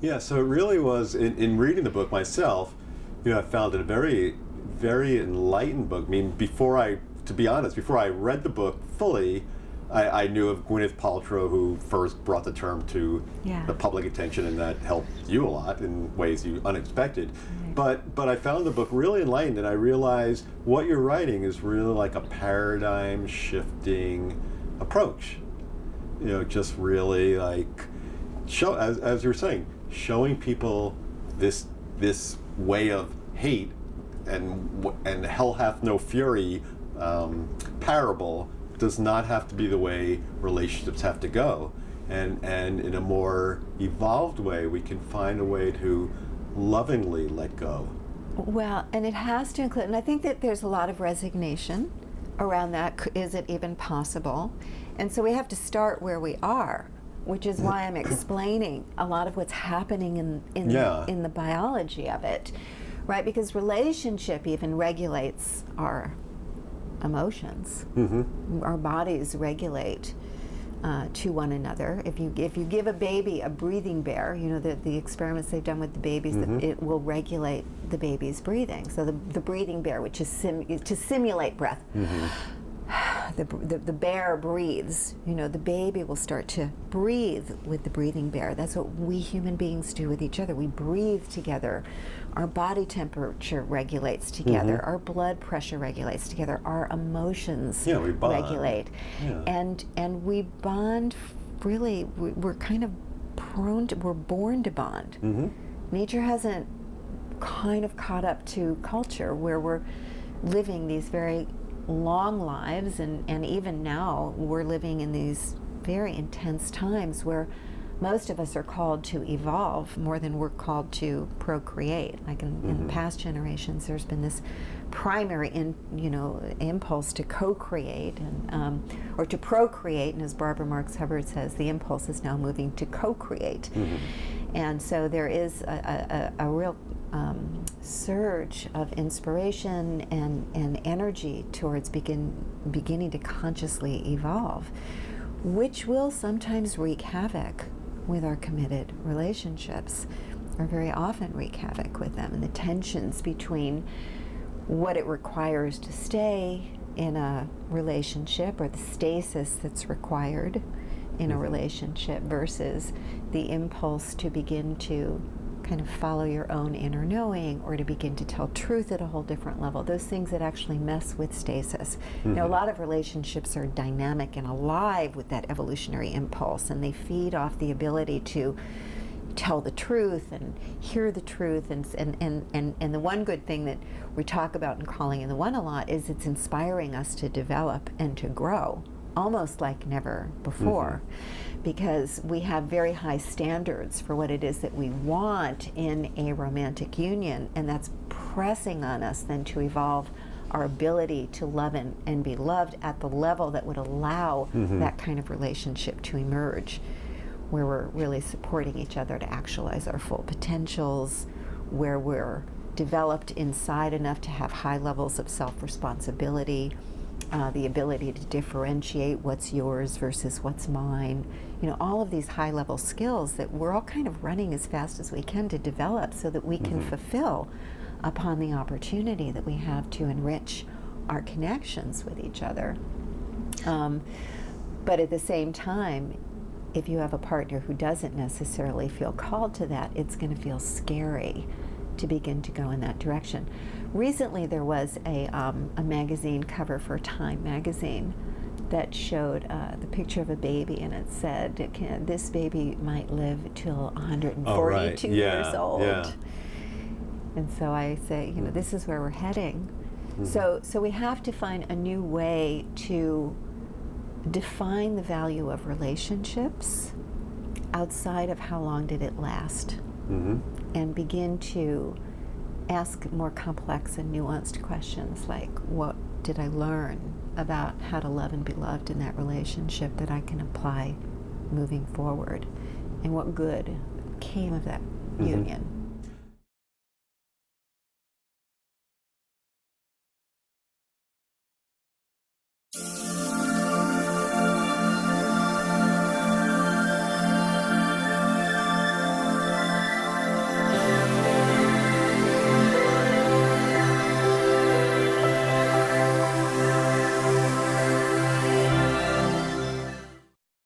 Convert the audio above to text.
Yeah, so it really was, in reading the book myself, I found it a very, very enlightened book. I mean, to be honest, before I read the book fully, I knew of Gwyneth Paltrow, who first brought the term to the public attention, and that helped you a lot in ways you unexpected. Right. But I found the book really enlightened, and I realized what you're writing is really like a paradigm shifting approach. Just really like as you were saying, showing people this way of hate and hell hath no fury parable does not have to be the way relationships have to go, and in a more evolved way we can find a way to lovingly let go. Well, and it has to include, and I think that there's a lot of resignation around that. Is it even possible? And so we have to start where we are, which is why I'm explaining a lot of what's happening in the biology of it, right? Because relationship even regulates our emotions. Mm-hmm. Our bodies regulate to one another. If you give a baby a breathing bear, the experiments they've done with the babies, that it will regulate the baby's breathing. So the breathing bear, which is to simulate breath. Mm-hmm. The bear breathes, the baby will start to breathe with the breathing bear. That's what we human beings do with each other. We breathe together. Our body temperature regulates together. Mm-hmm. Our blood pressure regulates together. Our emotions we bond. Regulate. Yeah. And we bond, really, we're kind of we're born to bond. Mm-hmm. Nature hasn't kind of caught up to culture, where we're living these very long lives, and even now we're living in these very intense times where most of us are called to evolve more than we're called to procreate. Like in past generations, there's been this primary impulse to co-create or to procreate, and as Barbara Marx Hubbard says, the impulse is now moving to co-create. Mm-hmm. And so there is a real surge of inspiration and energy towards beginning to consciously evolve, which will sometimes wreak havoc with our committed relationships, or very often wreak havoc with them, and the tensions between what it requires to stay in a relationship, or the stasis that's required in a relationship, versus the impulse to begin to kind of follow your own inner knowing, or to begin to tell truth at a whole different level. Those things that actually mess with stasis. Mm-hmm. A lot of relationships are dynamic and alive with that evolutionary impulse, and they feed off the ability to tell the truth and hear the truth, and the one good thing that we talk about in Calling in the One a lot is it's inspiring us to develop and to grow, almost like never before. Because we have very high standards for what it is that we want in a romantic union, and that's pressing on us then to evolve our ability to love and be loved at the level that would allow that kind of relationship to emerge, where we're really supporting each other to actualize our full potentials, where we're developed inside enough to have high levels of self-responsibility, the ability to differentiate what's yours versus what's mine. All of these high-level skills that we're all kind of running as fast as we can to develop, so that we can fulfill upon the opportunity that we have to enrich our connections with each other. But at the same time, if you have a partner who doesn't necessarily feel called to that, it's going to feel scary to begin to go in that direction. Recently, there was a magazine cover for Time magazine that showed the picture of a baby, and it said, this baby might live till 142 years old. Yeah. And so I say, this is where we're heading. So we have to find a new way to define the value of relationships outside of how long did it last, and begin to ask more complex and nuanced questions, like, what did I learn about how to love and be loved in that relationship that I can apply moving forward, and what good came of that union.